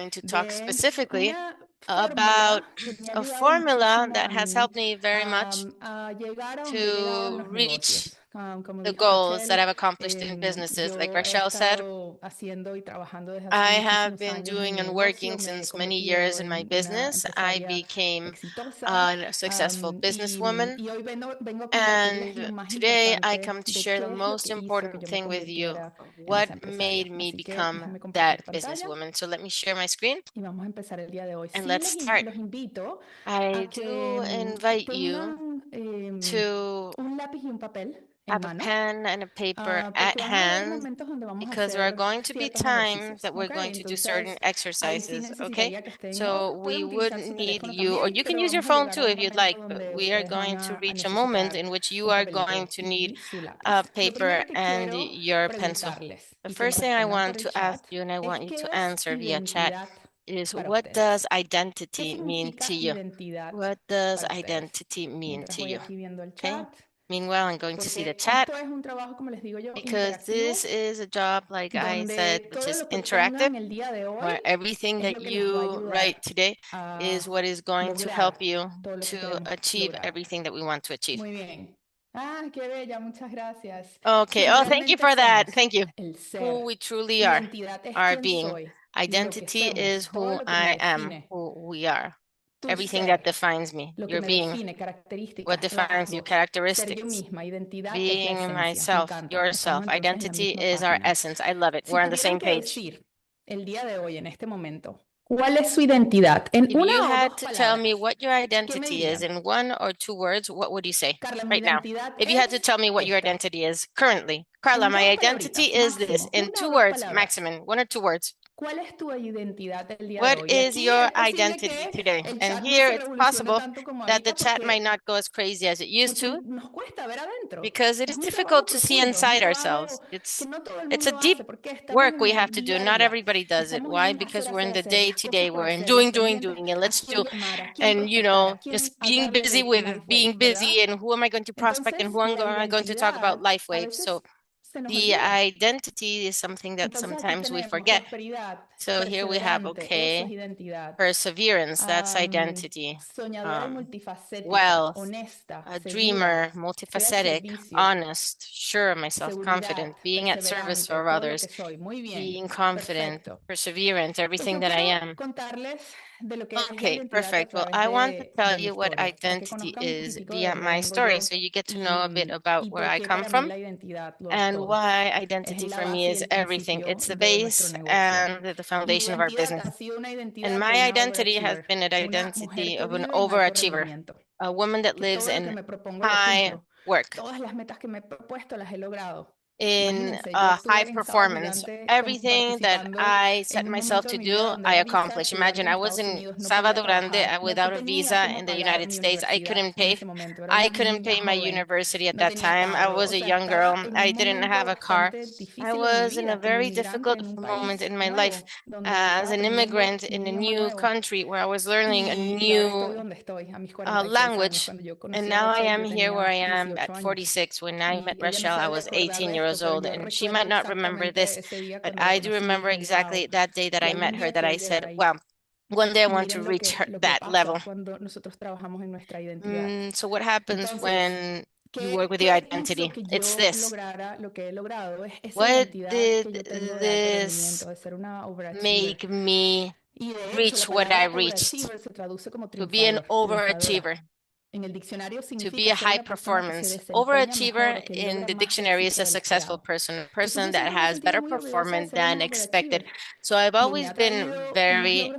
going to talk de specifically una about fórmula que me ha a ayudado formula muchísimo that a has mí helped me very much a llegar a donde he llegado en to los reach negocios. the goals that I've accomplished in businesses. Like Rachel said, I have been doing and working since many years in my business. I became a successful businesswoman. And today I come to share the most important thing with you, what made me become that businesswoman. So let me share my screen and let's start. I do invite you to have a pen and a paper at hand because there are going to be times that we're going to do certain exercises, okay? So we would need you, or you can use your phone too if you'd like, but we are going to reach a moment in which you are going to need a paper and your pencil. The first thing I want to ask you, and I want you to answer via chat, is what does identity mean to you? What does identity mean to you? Okay. Meanwhile, I'm going to see the chat because this is a job, like I said, which is interactive, where everything that you write today is what is going to help you to achieve everything that we want to achieve. Okay. Oh, thank you for that. Thank you. Who we truly are, our being. Identity is who I am, who we are. Everything that defines me, your being, what defines you, characteristics, being myself, yourself. Identity is our essence. I love it. We're on the same page. If you had to tell me what your identity is in one or two words, what would you say right now? If you had to tell me what your identity is currently, Carla, my identity is this. In 2 words, maximum, 1 or 2 words. What is your identity today? And here it's possible that the chat might not go as crazy as it used to because it is difficult to see inside ourselves. It's a deep work we have to do. Not everybody does it. Why? Because we're in the day-to-day. We're in doing, and let's do. And, just being busy with being busy and who am I going to prospect and who am I going to talk about life waves. So the identity is something that sometimes we forget. So here we have, perseverance, that's identity. Wealth, a dreamer, multifaceted, honest, sure of myself, confident, being at service for others, being confident, perseverance, everything that I am. Okay, perfect. Well, I want to tell you what identity is via my story, so you get to know a bit about where I come from and why identity for me is everything. It's the base and the foundation of our business. And my identity has been an identity of an overachiever, a woman that lives in high work, in high performance. Everything that I set myself to do, I accomplish. Imagine I was in Salvador Grande without a visa in the United States. I couldn't pay my university at that time. I was a young girl. I didn't have a car. I was in a very difficult moment in my life as an immigrant in a new country where I was learning a new language. And now I am here where I am at 46. When I met Rachel, I was 18 years old, and she might not remember this, but I do remember exactly that day that I met her, that I said, well, one day I want to reach that level. So what happens when you work with your identity? It's this. What did this make me reach what I reached? To be an overachiever. To be a high performance. Overachiever in the dictionary is a successful person, a person that has better performance than expected. So I've always been very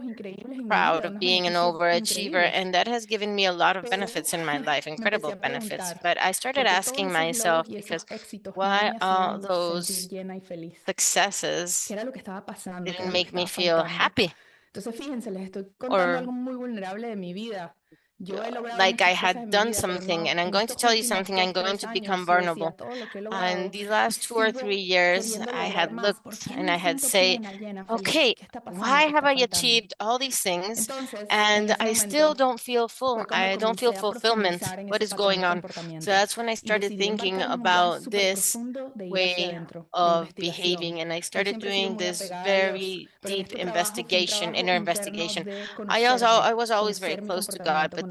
proud of being an overachiever, and that has given me a lot of benefits in my life, incredible benefits. But I started asking myself, because why all those successes didn't make me feel happy? Or like I had done something, and I'm going to tell you something, I'm going to become vulnerable. In the last 2 or 3 years, I had looked and I had said, okay, why have I achieved all these things and I still don't feel full? I don't feel fulfillment. What is going on? So that's when I started thinking about this way of behaving, and I started doing this very deep investigation, inner investigation. I was always very close to God, but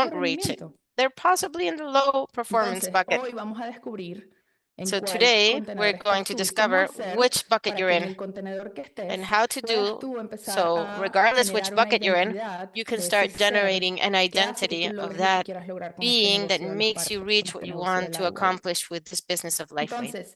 don't reach it. rendimiento. They're possibly in the low performance Entonces, bucket. hoy vamos a descubrir en So cuál today we're contenedor going estás to tú y discover cómo hacer which bucket para you're que en in el contenedor que and estés how to puedas do. tú empezar So a regardless which generar una bucket you're in, identidad you can de ese start ser generating an que hace que identity tú of logres lo que that quieras lograr con este being that negocio de los makes you barcos, con reach what este you negocio de want to Lifeway. accomplish with this business of Lifeway. Entonces,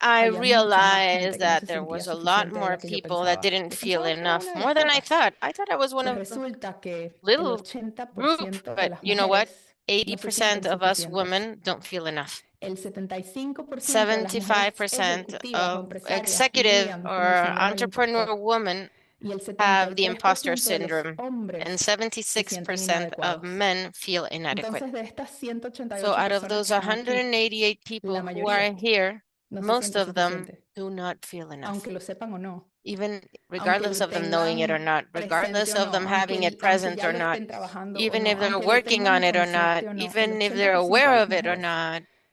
I había mucha más gente realized que no that se there sentía was a lot suficiente de more la que yo people that pensaba. didn't Yo feel pensaba que era enough, una de more las than I pocas. thought. I thought I was one Pues of the resulta que el little group, 80% de but las you know what? mujeres no se 80% sienten of us suficientes. women don't feel enough. El 75% de las mujeres 75% ejecutivas o of empresarias executive lidian con el or síndrome del entrepreneur impostor women y el have the imposter 73% de los syndrome, and hombres se sienten 76% of inadecuados. men feel inadequate. Entonces, de estas So 188 out of personas those que están aquí, 188 la people who mayoría are here, no se most siente of them suficiente, do not feel enough, aunque lo sepan o no, even aunque regardless lo of them knowing it or tengan not, presente regardless o of no, them having it aunque present ya or lo not, estén trabajando o even no, if they're aunque lo working tengan on it or consciente not, o no, el even if they're 80% de aware las of it or mujeres not,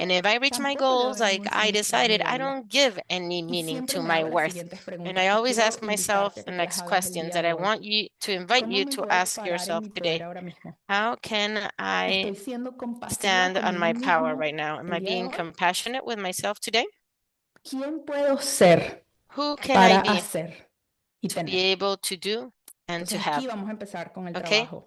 And if I reach my goals, like I decided, I don't give any meaning to my worth. And I always ask myself the next questions that I want you to invite you to ask yourself today. How can I stand on my power right now? Am I being compassionate with myself today? ¿Quién puedo ser Who can I para be hacer y to be tener? able to do and to Entonces have? aquí vamos a empezar con el Okay, trabajo.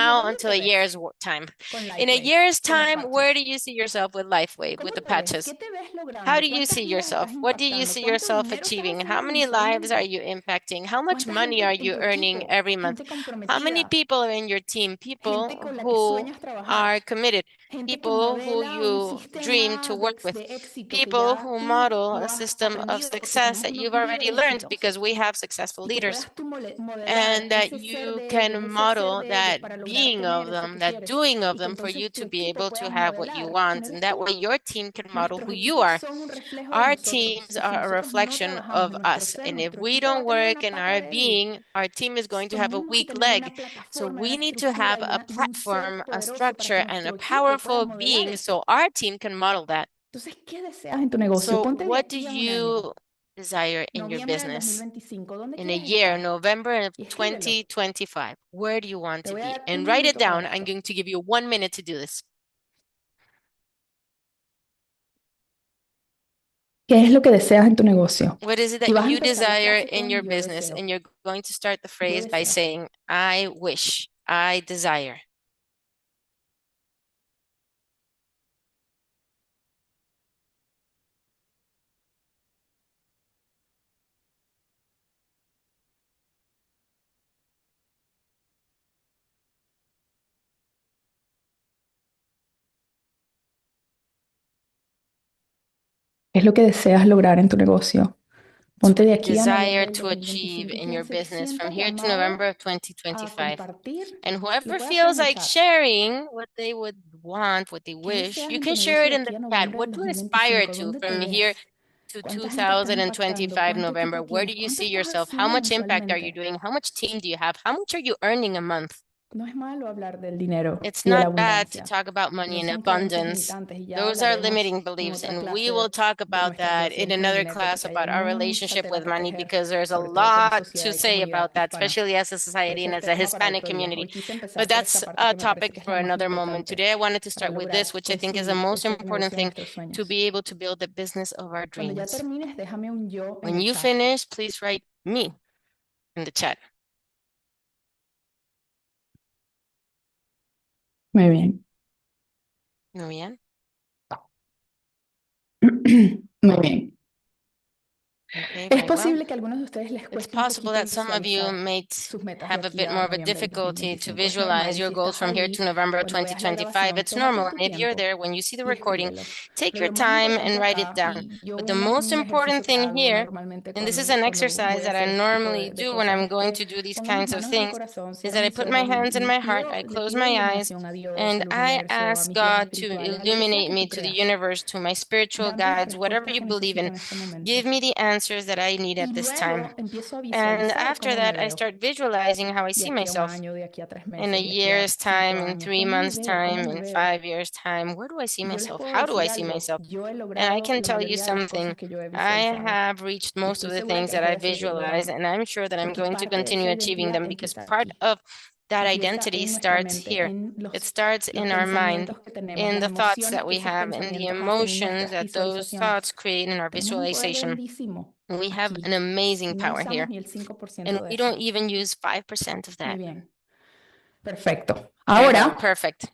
lo now bello until que a ves year's time. con In a LifeWave, year's con los time, where do patches? you see yourself with LifeWave, with ¿Cómo the te ves? patches? ¿Qué te ves How logrando? do you ¿Cuántas see vidas estás yourself? What do you impactando? see ¿Cuánto yourself dinero estás achieving? How haciendo many lives are mensualmente? you impacting? How much ¿Cuánta money gente are en you tu earning equipo? every month? Gente How many comprometida, people are in your team? gente People con la que who sueñas trabajar, are committed, gente que people who modela un you dream to sistema work with, de éxito que people ya who tú model lo a has system of aprendido porque success tenemos that unos you've already líderes learned because exitosos we have successful y que leaders, puedas tú modelar and that ese ser you de ellos, can ese hacer model de ellos that para lograr being of tener eso them, que that quieres doing of y que them for entonces you tu to be equipo able to puedas have what you modelar quién want, and eres that way tú. your team can model Nuestros who you equipos are. son un reflejo de Our nosotros teams y si are a nosotros no reflection trabajamos of en nuestro us. ser, And if nuestro we equipo va a don't tener work una in pata our débil. being, our team is going to have a Tenemos que weak tener leg. una So plataforma, we una need to have estructura a y un ser platform, a poderoso para que structure, and a nuestro equipo pueda powerful modelar being eso. so our team can model that. Entonces, ¿qué deseas en tu negocio? So Ponte de what do aquí a un año, you desire in your noviembre del business 2025. ¿Dónde in a quieres year, estar? November of Y escríbelo. 2025? Where do you want Te to voy a be? dar un And write it minuto para down. I'm esto. going to give you 1 minute to do this. ¿Qué es lo que deseas en tu negocio? What is it Y that vas a you empezar la desire frase in con your yo business? deseo. And you're going to start the Yo phrase by deseo. saying, I wish, I desire. ¿Qué es lo que deseas lograr en tu negocio? It's Ponte what de you aquí a noviembre desire del to achieve 2025 y in your quien se business from sienta here to November llamado of a 2025. compartir, And lo whoever puede hacer feels en el like chat. sharing what they would want, what they ¿Qué wish, deseas you en can tu share negocio it de in the aquí a chat. noviembre What del do you aspire 2025? to ¿Dónde te from here ves? to ¿Cuánta gente estás impactando? 2025 ¿Cuánto November? equipo Where do tienes? you ¿Cuánto see estás yourself? How haciendo much impact are you mensualmente? doing? How much team do you have? How much are you earning a month? No es malo hablar del dinero It's y de la not bad to abundancia. talk about money Esos and son creencias abundance. limitantes y ya Those are hablaremos limiting en beliefs, otra and we will clase talk de about nuestra that in relación con el another dinero, class porque hay about our mucha relationship tela with que money tejer, because there's a sobre todo como lot sociedad to y say comunidad about that, hispana. especially as a Pero society ese and es as a tema para Hispanic otro día. community. Hoy quise empezar But por esta that's parte a que me parece topic que es for la más another moment. importante Today, I wanted to para start with this, lograr which I think is the construir most ese important negocio de thing nuestros to sueños. be able to build the business of our Cuando ya dreams. termines, déjame un yo en When el you chat. finish, please write me in the chat. Muy bien. Muy bien. Muy bien. Okay, Es very well. posible que a algunos de ustedes les It's cueste un possible poquito that some of you visualizar may sus metas de have a aquí bit a more of a noviembre del difficulty to 2025. Es normal. visualize Y your si goals estás from here allí, to November cuando veas la 2025. grabación, It's tómate normal. tu And if you're tiempo there, when you see the y recording, escríbelo. take Pero your lo más time importante and write it acá, down. y yo But the un most important ejercicio que thing hago here, normalmente and this is cuando, an cuando exercise voy a that I hacer este tipo normally de do when cosas, I'm es going que to do these pongo mis kinds of manos en el things, corazón, is cierro that I mis put my ojos hands in my heart, pido, I le close pido my eyes, iluminación a Dios, and al I universo, a ask mis guías God to espirituales, a lo que sea illuminate que me tú to the creas. universe, to my spiritual Dame las guides, whatever respuestas you que believe necesito in. en este momento. Give me the answers that I need Y at this time. luego empiezo a And visualizar after cómo me that, I veo start visualizing how I de see aquí a un myself año, de aquí a 3 in a meses, de aquí a year's 5 time, in años. 3 months' ¿Cómo time, me in veo? 5 years' time. Where do I see Y yo les myself? puedo How do I decir see algo, myself? yo he And I logrado can la tell you mayoría de las something. cosas que yo he I visualizado. have reached Y most estoy of the segura things que that les I voy a seguir visualized, logrando. and I'm sure that I'm Porque going to parte de continue esa achieving identidad them because empieza part aquí. of that Empieza identity en nuestra starts mente, here. en It los starts in our mind, pensamientos que tenemos, in las the thoughts emociones that que we esos have, and the pensamientos hacen y emotions nuestras that those thoughts visualizaciones. create in our Tenemos un poder visualization. grandísimo We have aquí an amazing y no power usamos here, ni el 5% and de we eso. don't even use 5% of Muy that. bien, perfecto. Very well, Ahora perfect.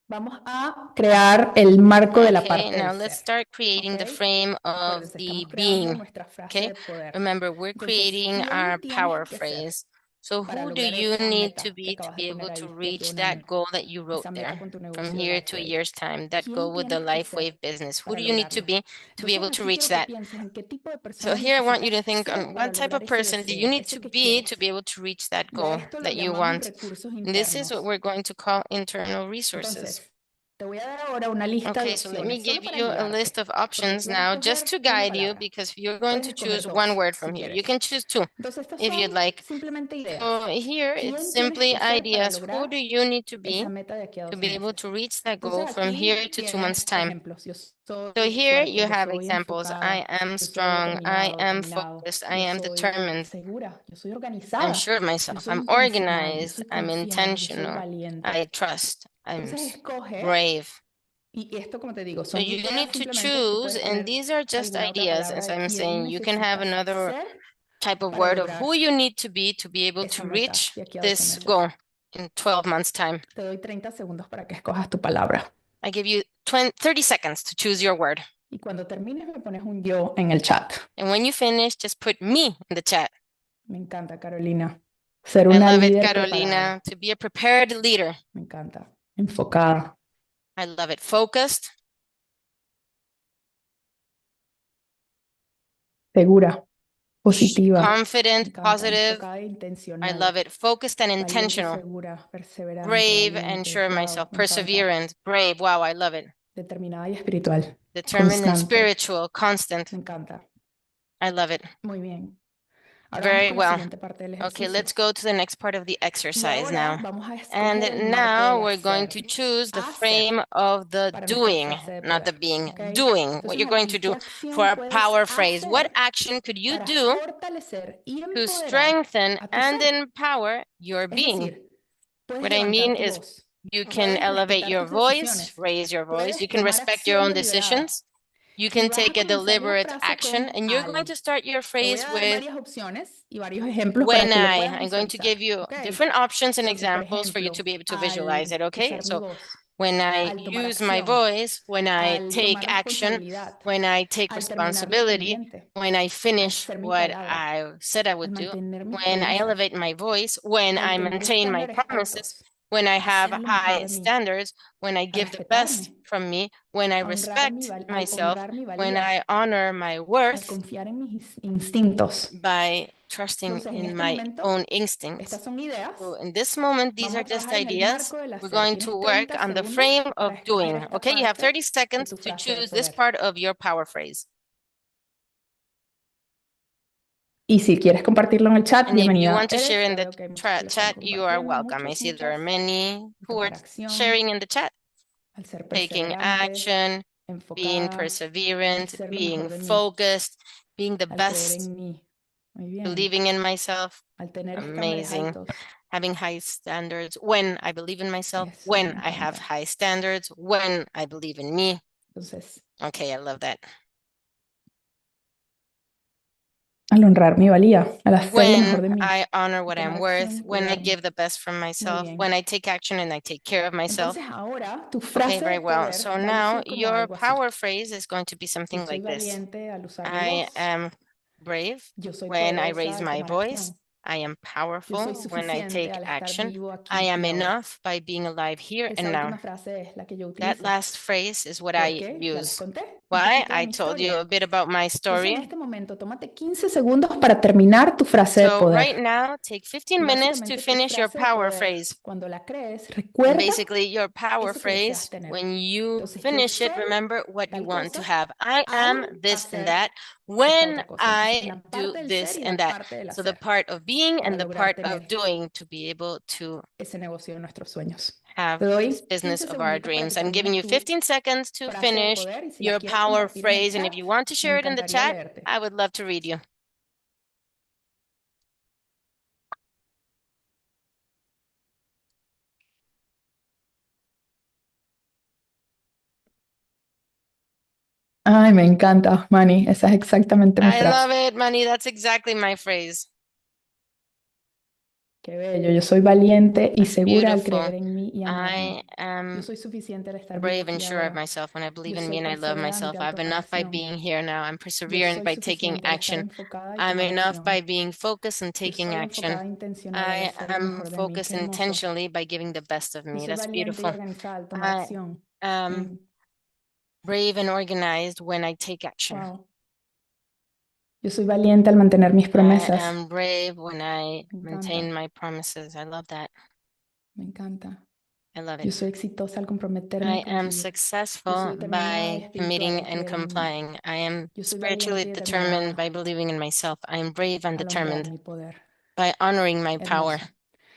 vamos a crear el marco de la Okay, parte now del let's ser. start creating the ¿Ok? frame of Acuérdense, the estamos creando being. nuestra frase Okay, de poder. remember, we're Entonces, creating our ¿quién tienes power que ser phrase. So para who do lograr you esa need to meta que be acabas de able poner to ahí de aquí a reach un that año? goal that you wrote Esa meta there con tu from negocio de here to a LifeWave. year's time, that ¿Quién goal with the tienes que ser LifeWave business? Who para do you need lograrlo? to be able Entonces, to aquí reach quiero que that? pienses en qué tipo de So persona here I want you to necesitas think ser on para what type lograr of ese person do you deseo, need ese to que be to quieres. be able to reach that Y a goal esto lo that you llamamos want. recursos This is what internos. we're going to call internal resources. Entonces, te voy a dar ahora una lista de Okay, so let me opciones solo give para you a ayudarte, list of porque options tú vas a now just escoger to una guide you palabra. because you're going Puedes to escoger choose one dos word si from here. You quieres. can choose two Entonces, estas if you'd son like. simplemente So ideas. here it's ¿Quién tienes simply que ser para ideas. Who lograr do you need to esa be meta de aquí a to 12 be able meses? to reach that Entonces, goal from aquí here to 2 months' tienes time? ejemplos. Yo So soy here fuerte, you yo have soy examples. I enfocada, am yo soy strong, I determinado, am determinado, focused, I yo am soy determined, segura, yo soy I'm organizada, sure of yo myself, soy I'm intencional, yo organized, soy I'm confiada, yo soy intentional, I valiente. trust, Entonces, escoge, brave. y esto, como te digo, So son you ideas need to simplemente. Tú choose, puedes and poner these are just alguna otra ideas. palabra As de I'm quién saying, you can have necesitas another ser type of para word of who lograr you need to be able esa to meta reach de aquí a 12 this meses. goal in 12 months' time. Te doy 30 segundos para que escojas tu palabra. I give you 30 seconds to choose your word. Y cuando termines me pones un yo en el chat. And when you finish, just put me in the chat. Me encanta, Carolina. Ser I una love it, líder Carolina, preparada. to be a prepared leader. Me encanta. Enfocada. I love it. Focused, Segura. Positiva. Me confident, encanta. positive. Enfocada e I intencional. love it. Focused and Valiente y intentional. segura. Perseverante. Brave and Valiente. sure of Wow, myself. me encanta. Perseverant, brave. Wow, I love it. Determinada y espiritual. Determined and Constante. spiritual, constant. Me encanta. I love it. Muy bien. Ahora vamos Very con la well. siguiente parte del Okay, ejercicio. let's go to the next part of the Y exercise ahora now. vamos a And escoger el marco now del we're going hacer. to choose the Hacer frame of the para nuestra doing, frase de not the poder, being. ¿ok? Doing, what Entonces, you're going aquí, to ¿qué do for acción a puedes power phrase. What hacer action could you para do fortalecer y to empoderar strengthen a tu and ser? empower your Es being? decir, puedes What I levantar mean tu is voz, you can puedes elevate respetar your tus voice, decisiones, raise your voice. puedes You can tomar respect your acción own deliberada decisions. You y can vas a take a comenzar la deliberate frase action, con and you're going al. to start your Te voy phrase a dar with varias opciones y varios ejemplos para when que lo I. puedas I'm going to give visualizar, you ¿ok? different options and Entonces, por examples for you to ejemplo, be able to visualize al it, okay? usar mi So voz, when I al tomar use my acción, voice, when I al take tomar action, responsabilidad, when I take al terminar lo responsibility, pendiente, when I al finish hacer mi what palabra, I said I al would do, mantener mis when I promesas, elevate my voice, when al I tener maintain my estándares promises, altos, when I a have hacer lo mejor high de mí, standards, when I a give the best respetarme, from me, when I a honrar mi, respect al myself, honrar mi when valía, I honor my al worth confiar en mis instintos. by trusting Entonces, en in este my momento, own estas instincts. son ideas. So in this moment, these Vamos are a just trabajar en el ideas. marco del We're hacer. going Tienes to work 30 on the segundos frame para of escoger doing. esta Okay, you have parte 30 de seconds tu to frase de choose this poder. part of your power phrase. Y si quieres compartirlo en el chat, And if you bienvenida want to eres. share in Ya the veo que hay muchos que lo están chat, you are compartiendo. welcome. I Muchos, see there are muchas. many who are Tomar acción, sharing in the chat, al ser taking perseverante, action, being enfocada, al perseverant, ser lo being mejor de mí, focused, being the al creer best, en mí. Muy bien. believing in myself. Al tener estándares Amazing. altos. Having high standards, when I believe in myself, Eso, when me I have encanta. high standards, when I believe in me. Entonces, Okay, I love that. al honrar mi valía, al hacer lo mejor de When mí. I honor what tomar I'm worth, acción, when I cuidarme. give the best from myself, bien. when I take action and I take care of myself. Entonces ahora tu Okay, frase very de well. poder So va a now lucir como your algo así. power phrase is going to be Yo something soy like this. valiente al usar mi I voz. am brave Yo soy when I poderosa raise al my tomar voice. acción. I am Yo soy powerful when I suficiente take al estar action. vivo aquí I am y ahora. enough by being alive here Esa and now. última frase es la que yo That utilizo. last phrase is what ¿Por I qué? Ya les use. conté un Why? poquito de I mi told you historia. a bit about my Entonces, story. en este momento, tómate 15 segundos para terminar tu frase de So poder. right now, take 15 minutes to Básicamente, tu finish your frase de power poder, phrase. cuando la crees, And recuerda basically, your power eso que deseas phrase, tener. when you Entonces, yo finish it, soy remember what you tal want to cosa have. I am al this and hacer that esta when otra cosa. Entonces, en I la do parte del this ser y and la that. parte del So the hacer, part of being para and the lograr part tener of doing to be able to ese negocio de nuestros sueños. have Te doy this business 15 of our segunditos para dreams. que I'm giving termines you tu 15 seconds to frase de finish poder y si la your quieres power compartir en el phrase. And if chat, you want to me share it in the encantaría chat, leerte. I would love to read you. Ay, me encanta, Manny. Esa es exactamente mi I frase. love it, Manny. That's exactly my phrase. Qué bello. Yo soy valiente y That's segura al beautiful. creer en mí y amarme. I am Yo soy suficiente al estar vivo brave aquí and y sure of ahora. myself when I believe Yo in me soy and I love myself. perseverante al I'm tomar enough by acción. being here now. I'm Yo perseverant soy by taking suficiente al estar action. enfocada y I'm tomar enough by acción. being focused and Yo taking soy action. enfocada e intencional al I hacer lo am mejor de mí. focused Qué hermoso. intentionally by giving the best of Yo me. soy That's valiente y beautiful. organizada al tomar I acción. am brave and organized when I take action. Wow. Yo soy valiente al mantener mis I promesas. am brave when I Me maintain encanta. my promises. I love that. Me encanta. I love Yo it. soy exitosa al comprometerme I y am cumplir. Yo soy successful determinada y by espiritual committing al and creer en mí. complying. I am Yo soy spiritually valiente y determined determinada by believing in myself. I am brave and al honrar determined mi poder. by honoring my power. Hermoso.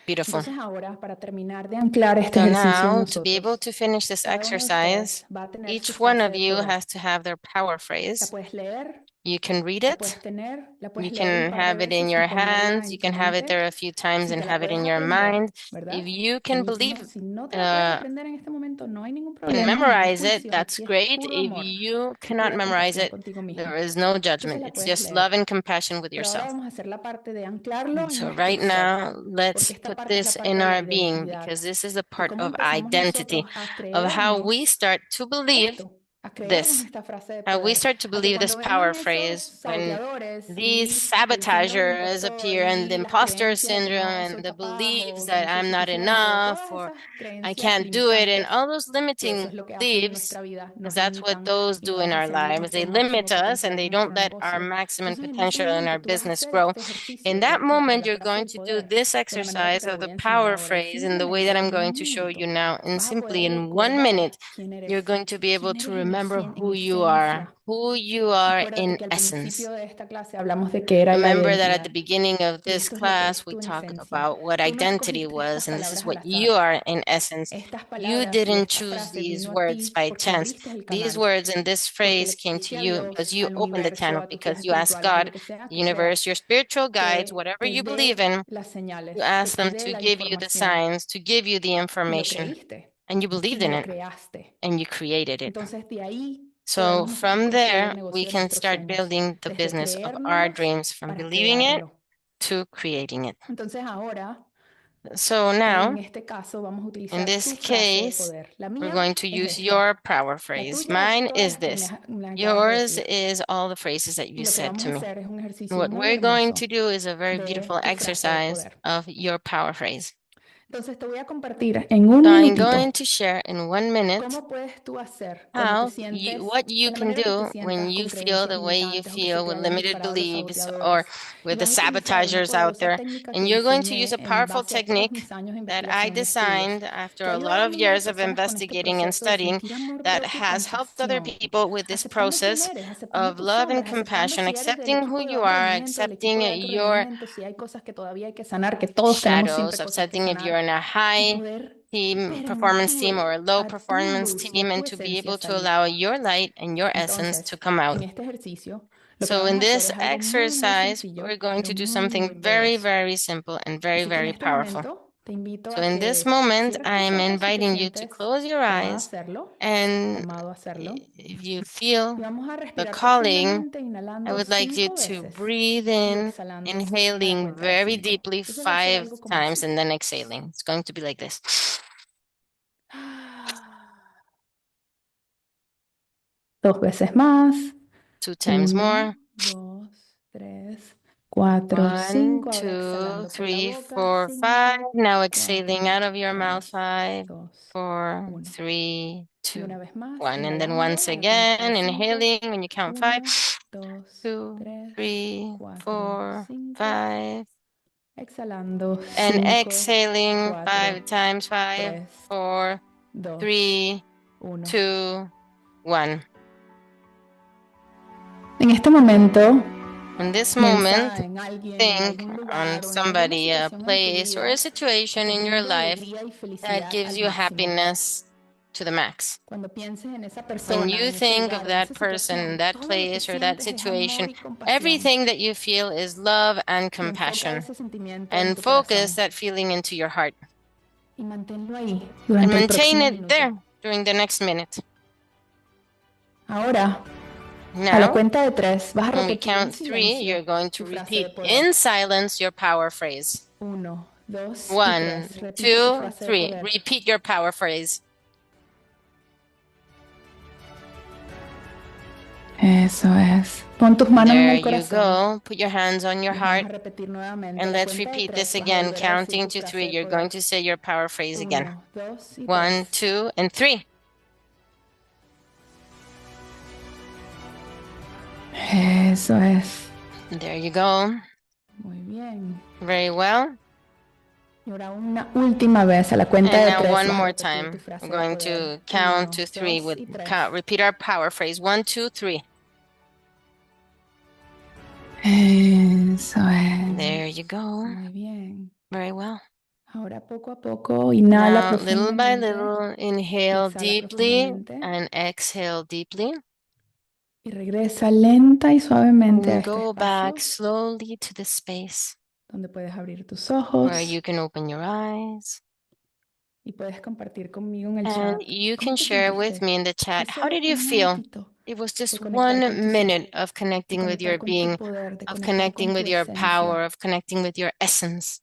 Beautiful. Entonces ahora, para terminar de anclar este So ejercicio en now, to be able nosotros, to finish this cada uno de exercise, ustedes va a tener su each one frase of de you poder. has to have their power La phrase. puedes leer, You can read la it. puedes tener, la You puedes leer un can par de have it in veces y your ponerla hands. en You tu can have it mente. there a few times Si and te la have it puedes in your aprender, mind. ¿verdad? If you can Buenísimo. believe, Si no te la puedes uh, aprender en este momento, no hay ningún can problema, no hay memorize it, juicio. that's Aquí es great. puro If amor, you cannot pura memorize compasión it, contigo mismo. there is no Entonces judgment. la It's puedes just leer. love and compassion with Pero ahora yourself. vamos a hacer la parte de anclarlo en So nuestro right ser, now, let's porque esta put parte es la this parte in de la our being identidad, because this is the de part cómo of empezamos identity, nosotros a of how we creernos start to believe esto, a creernos this, esta frase de how we poder, start to a que believe this cuando power vengan esos phrase when saboteadores these y el síndrome del sabotagers impostor appear and the y las imposter creencias de que syndrome no soy and the capaz beliefs o que that no soy I'm not suficiente o enough todas or esas I creencias can't do it and limitantes, all those que eso limiting es lo que hacen en beliefs, nuestra vida, because nos that's what limitan those y no do in dejan our seguir lives. They nuestro máximo limit us and potencial they en nuestro don't let our negocio. maximum Entonces, en ese potential in our momento tú vas a business hacer grow. este ejercicio In de that moment, la you're frase going de to do poder this de la manera que exercise te lo of voy the a enseñar power ahora, en phrase in the way simplemente that I'm en going un to show you minuto now. And vas a simply poder in 1 minute, recordar quién eres, you're going to be able quién to eres en remember en who you are Acuérdate in que al essence. principio de esta clase hablamos de qué era la Remember that at the identidad. beginning of Y this esto es lo que class, es we tu talked esencia. about what Tú no identity escogiste was, estas and this is palabras al what azar. you are in essence. Estas You palabras y didn't esta choose frase these vino a words ti by porque chance. abriste el These canal, words and this porque phrase le came to pediste a you Dios, because you al opened the universo, channel, a tu guía because you asked espiritual, a God, lo que sea the que sea, universe, your spiritual guides, que whatever te you dé believe in, las señales, you que asked te them dé to la give you the información signs, to give you the y lo information, creíste and you y believed in lo it, creaste. and you created it. Entonces de ahí So podemos nosotros from construir el there, we negocio de can nuestros start sueños, building the desde business of our creérnoslos dreams, from para believing it crearlo. to creating it. Entonces ahora, So en now, este caso, vamos a in utilizar this tu frase de case, poder. La we're mía going to es use esta. your power La phrase. tuya es Mine todas is las que this. me acabas de Yours decir. is all the phrases that Y you lo que said vamos to a me. hacer es un ejercicio What muy we're going hermoso to do is a very de beautiful tu frase de exercise poder. of your power phrase. Entonces te voy a compartir en un So I'm minutito going to share in 1 minute cómo puedes tú hacer cuando te how sientes, what you de la can manera que te do when sientas you con feel creencias the way you limitantes o que se feel te with hayan limited disparado los beliefs or saboteadores. Y with the vas a utilizar una sabotagers out poderosa there. técnica And que you're going to diseñé use a en powerful base a todos mis technique años de that I investigación y estudios, designed after que a ayuda lot a of miles de years of personas con este investigating and proceso de studying sentir amor that propio y has helped other compasión, people with this aceptando quién process eres, aceptando of tus love and sombras, aceptando compassion, si eres del accepting who equipo de you bajo are, rendimiento, del equipo accepting de alto your rendimiento, si hay cosas que todavía hay que sanar, que todos tenemos shadows, siempre cosas que accepting if you're sanar, in a y high poder team, performance team, or a low a tu performance luz y a team, tu and to be esencia able to salir. allow your light and your essence to Entonces, come out. en este ejercicio, lo que So vamos in a hacer this es algo muy, muy exercise, sencillo, we're going pero to do muy, muy something very, poderoso. very simple and very, Así que en very este powerful. momento te invito So a in this que moment, cierres tus I'm ojos si te inviting you to sientes close your llamado a eyes, hacerlo, and llamado a hacerlo. if you Y feel vamos a the respirar calling, profundamente, I inhalando would like you 5 to veces breathe y in, exhalando a la inhaling cuenta de very 5. deeply Entonces va a ser 5 algo como times, así. and then exhaling. It's going to be like this. 2 veces más. 2 times 1, more. 2, 3, 4, 1, 5. Ahora 2, exhalando por la 3, boca. 4, 5. 5, Now 4, exhaling out of your mouth. 3, 5, 2, 4, 1. 3, Y 2, una vez más, 1. And then inhalando once a la cuenta de again, 5. inhaling when you count 5, 1, 2, 2, 3, 3, 4, 4, 5. 5. Exhalando And 5, exhaling 4, 5 times 5, 3, 4, 2, 3, 1. 2, 1. En este momento, In this piensa moment, en alguien, en think algún on lugar o en alguna somebody, a situación en tu place, or vida a que situation te in your brinde life alegría y that felicidad gives al you máximo. happiness to the max. Cuando pienses en esa When persona, you en ese think lugar of o en that esa person, situación, that todo lo que place, or that sientes es amor situation, y compasión. everything that you feel is love and Y enfoca compassion. ese sentimiento en And tu focus corazón that feeling into your heart. y manténlo ahí And durante el maintain próximo it minuto. there during the next minute. Ahora, a la Now, cuenta de 3, vas a when we repetir en count 3, you're silencio going to tu frase de repeat poder. in silence your power phrase. 1, 2 y 1, 3. Repite tu 2, frase de 3. poder. Repeat your power phrase. Eso es. Pon tus manos en There el you corazón. go. Put your hands on your Y vamos heart. a repetir nuevamente. And A la let's cuenta de repeat 3 this vas a again, volver a decir counting tu to frase 3. de You're poder. going to say your power phrase again. 1, 2 y 1, 3. 2, and 3. Eso es. There you go. Muy bien. Very well. Y ahora una última vez a la cuenta And de now 3 one vas a more repetir tu time. frase We're de going poder. to count 1, to 3 2 with y 3. repeat our power phrase. 1, 2, 3. Eso es. There you go. Muy bien. Very well. Ahora poco a poco inhala Now, little by profundamente little, inhale exhala deeply profundamente and exhale deeply. y regresa lenta y suavemente a And este go espacio back slowly to the space donde puedes abrir tus where ojos you can open your eyes. y puedes compartir conmigo en el And chat you cómo can te share with sentiste. me in the chat, Es how solo did you un feel? minutito It was de just conectar con tu 1 ser, minute of de connecting with conectar your con tu being, poder, de of conectar connecting con tu with your power, esencia. of connecting with your essence.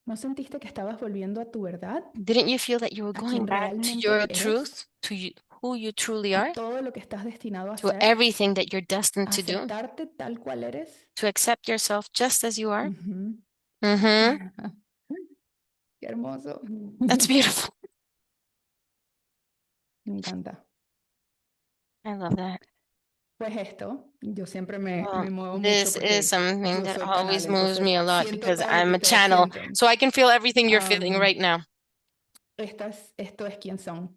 ¿No sentiste que estabas volviendo a tu verdad, Didn't you feel that you were a going quien back to realmente your eres, truth, to who you truly a are, todo lo que estás destinado a to ser, everything that you're destined a to do, aceptarte tal cual eres? to accept yourself just as you are? Ujú. Mm-hmm. Qué hermoso. That's beautiful. Me encanta. I love that. Pues esto, yo siempre me Well, muevo mucho this is porque something yo that soy always canal, moves me a entonces lot siento because todo lo I'm que a ustedes channel, sienten. so I can feel everything you're feeling right now. Esto es quién son.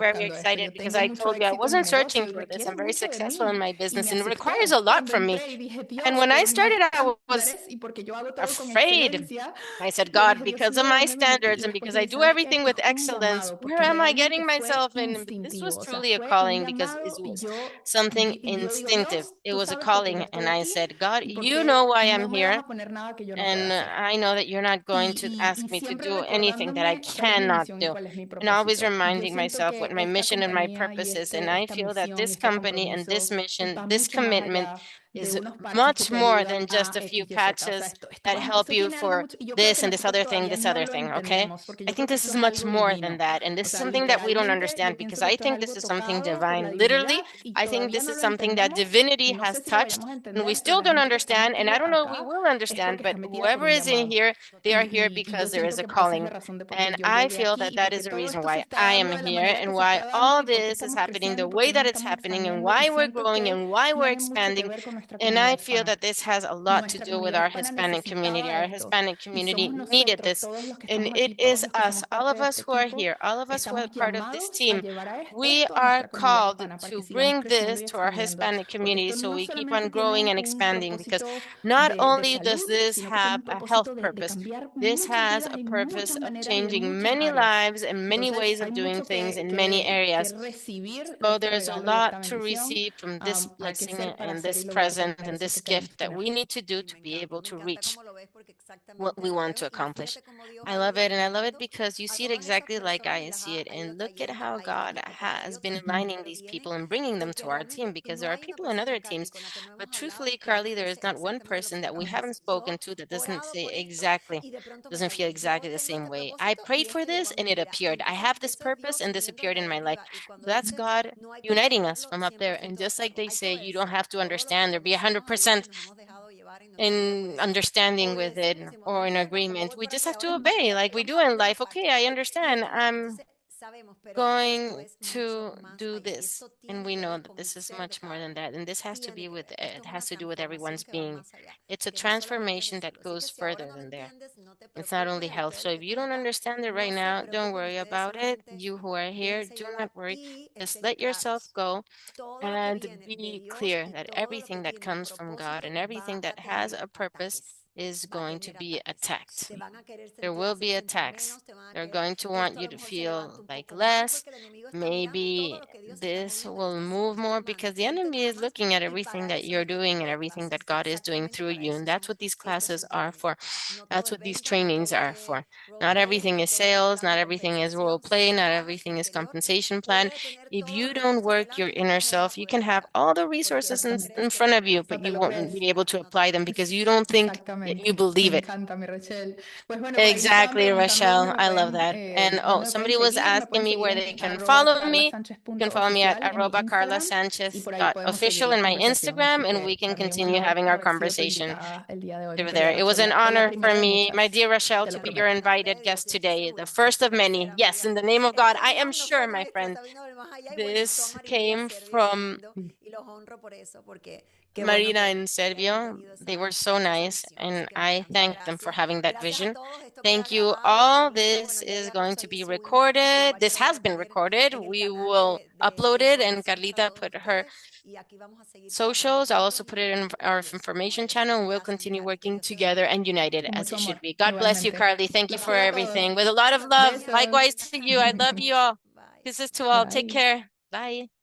very buscando esto. excited Yo because tengo I mucho told you I éxito en mi wasn't searching negocio y for this. requiere I'm very mucho de successful in mí. my Y business me and it requires asusté a lot cuando from me. entré y dije, And Dios, when I por mis started, I was estándares y porque yo hago todo con afraid. excelencia, I said, yo God, dije, Dios because of mío, my ¿dónde me metí? standards Y and después because I dije, do ¿sabes qué? everything Esto with fue un excellence, llamado, where porque am I getting realmente fue myself in? But this was instintivo, o sea, truly a fue un calling because it llamado y was yo, something y yo digo, instinctive. Dios, It tú was a sabes por qué yo calling. estoy And I aquí said, God, y you know porque why no I'm me vas here. a poner nada que yo no pueda And hacer. I know that you're not going to ask Y me to siempre do anything that I recordándome cuál es mi cannot misión y do. cuál es mi And always propósito. Y yo reminding siento myself what que my esta mission and my compañía y purpose is. And I esta feel that misión y this este company and this compromiso mission, va this mucho más commitment allá is unos parches que much te more ayudan than just a a few X, Y, Z. O sea, patches esto that va, help esto you tiene algo for mucho, y yo creo this que and this nosotros other thing, todavía this no other lo thing, okay? entendemos, porque I yo creo think que this esto is es much algo more divino. than that. And O this is sea, something that we don't literalmente understand yo pienso because que I esto es think this algo is something tocado por la divine. Literally, divinidad y I think todavía this no is lo something that entendemos divinity y no has sé si lo touched. vayamos a And we entender, pero still la don't gente que está understand, and I metida don't know if we acá will es understand, porque but está metida por whoever un is in llamado. here, they are here Y yo because there is siento a que esa es la calling. razón de por qué And yo I llegué feel aquí that y that porque is the todo reason esto se why está I dando am de la here manera and que se why está dando all y porque this is estamos happening creciendo the y porque way nos that it's estamos happening and expandiendo y why we're siento growing que and why we're tiene mucho que expanding. ver con nuestra And comunidad I feel hispana. that this has a lot to Nuestra do with comunidad our hispana Hispanic community. necesitaba Our esto Hispanic y community somos needed nosotros, this. todos los que And estamos it aquí, todos is los que us, somos all parte of de us este who are equipo, here, all of us who are estamos part of this llamados a team. llevar We esto a are nuestra comunidad called hispana para que to sigamos bring creciendo this y to our expandiendo, Hispanic porque community esto so no we keep solamente on growing tiene and un expanding because propósito not de only does salud, this sino que tiene have un a health propósito de purpose, cambiar this muchas has vidas a en purpose muchas of maneras y en changing muchas many áreas. lives and many Entonces, ways hay of doing mucho things in many que areas. recibir de So este there's a regalo y de lot esta to bendición. receive from this Hay que blessing ser para and hacer this y lograr present and eso this que queremos gift that tener. we need to do Y to be able me to encanta reach cómo lo ves porque what exactamente we lo want to veo y accomplish. fíjate cómo Dios I ha love ido it, and I love it alineando because you a see it todas esas exactly like personas y I las see ha, it. ha ido And look at trayendo how a este God equipo. Para has ellos been también, aligning pero these vienen people and bringing them porque to our team realmente because no there are hay una people in persona other acá que teams. con la que no hemos But hablado truthfully, que Carly, nos there is dice not one exactamente lo que person tú that we acabas de haven't decir. spoken Yo to that he doesn't orado say por esto exactly, y de pronto me doesn't salió, feel yo exactly the tengo same este way. I propósito prayed y for esto y lo this vamos and a it lograr. appeared. I Entonces, have this eso es purpose Dios and this uniendo appeared desde in my life. arriba y cuando That's dice God no hay que uniting us entenderlo from up there. And 100% de just like acuerdo. they Hay que say, you don't obedecer have to todo lo que understand or be conocemos a Dios y 100% nos hemos dejado llevar en nuestra vida por in eso. understanding with it Obedecemos y decimos, no or in entiendo, pero agreement. voy We por just aquí, have ahora to es más obey allá like y we vamos do a in ver life. esta Okay, parte. I Y understand. esto es lo, I'm entonces sabemos, pero esto going es mucho to más do allá y this. esto And tiene we que know ver that con el this is ser de much more cada than uno. that. And this has to Tiene be que with ver. Esto it es has una to do with everyone's transformación que va being. más allá, It's a que no solamente es transformation that decirlo. Así que goes si ahora further no lo than there. entiendes, no te It's not preocupes. only A health. ustedes So los if que you están don't acá, understand it right no se now, don't preocupen. worry Ustedes about it. solamente You who are here, déjense do not llevar worry. y Just estén let yourself claros. go Todo lo que and viene de be Dios clear y that todo lo que everything that tiene un comes from God propósito and va everything that a has tener a purpose ataques. is Va a going to tener be ataques. attacked. Te van a querer There sentir, will hacer be sentir attacks. menos, te van a They're querer, going to want esto a you lo to mejor se levanta feel un like poco más less. porque el enemigo está mirando todo Maybe lo que Dios está this moviendo y will está move haciendo. more Quiere because the enemy mantenértelo is más looking at y everything para that eso es you're este tipo doing and de everything that clases, God is doing exactamente through para you. eso And that's son. what these Esto es classes are for. simplemente. No todo That's es what these venta, no trainings todo are es for. Not roleplay, everything no is todo es sales, not dando everything is role compensación. Si play, not trabajas everything tu is interior, compensation plan. puede tener If todos you los don't recursos work your delante, pero inner no lo vas a self, you poder can have lograr all the porque resources no Exactamente. in crees que front lo of you, puedes. No but te you lo won't crees. be able to No te lo apply them crees. because you don't think that you Exactamente. Me believe it. encanta, mi Rochelle. Pues bueno, por ahí estaban Exactly, preguntando Rochelle. I love that. And oh, dónde me pueden somebody was seguir. Me asking pueden me seguir where en they can arroba follow me. You can follow me at carlasanchez.oficial en mi arroba Carla Instagram y Sanchez por ahí dot podemos seguir official la in my conversación. Instagram, Así and que we can también un continue honor having our haber sido tu conversation invitada el día de hoy, mi through querida there. It was Rochelle. an La honor for primera de me, my muchas, dear Rochelle, te to lo be your prometo. Delante invited de Dios, guest yo estoy today, the segura. first of Así many. será, Yes, María. in the name of God, Esta I vino am no sure, fue de my extra, friend. esta vino del más allá y bueno, entró a This Marina y a came servir from tremendo y los honro por eso, porque qué bueno Marina and que hayan Sergio. tenido They were so esa nice, visión. Así and que me I encanta. thank them for Gracias. having that Gracias a vision. todos. Esto queda Thank you. grabado y All ahorita, bueno, this ya voy is a going to proceder be subirlo y recorded. María This lo va has a been poner recorded. en el We canal will de upload it, and información para Carlita todos put her ustedes y aquí vamos a seguir trabajando socials. I'll also juntos put it in y our eso, como information debe ser. channel, and we'll Gracias, continue mija, que working Dios te bendiga. together and united Con as mucho it should amor, be. God bless you, igualmente. Carly. Thank you Los for quiero a everything. todos. With a lot of love. Besos. Likewise to you. I love you all. Bye. Kisses to all. Take Bye. care. Bye.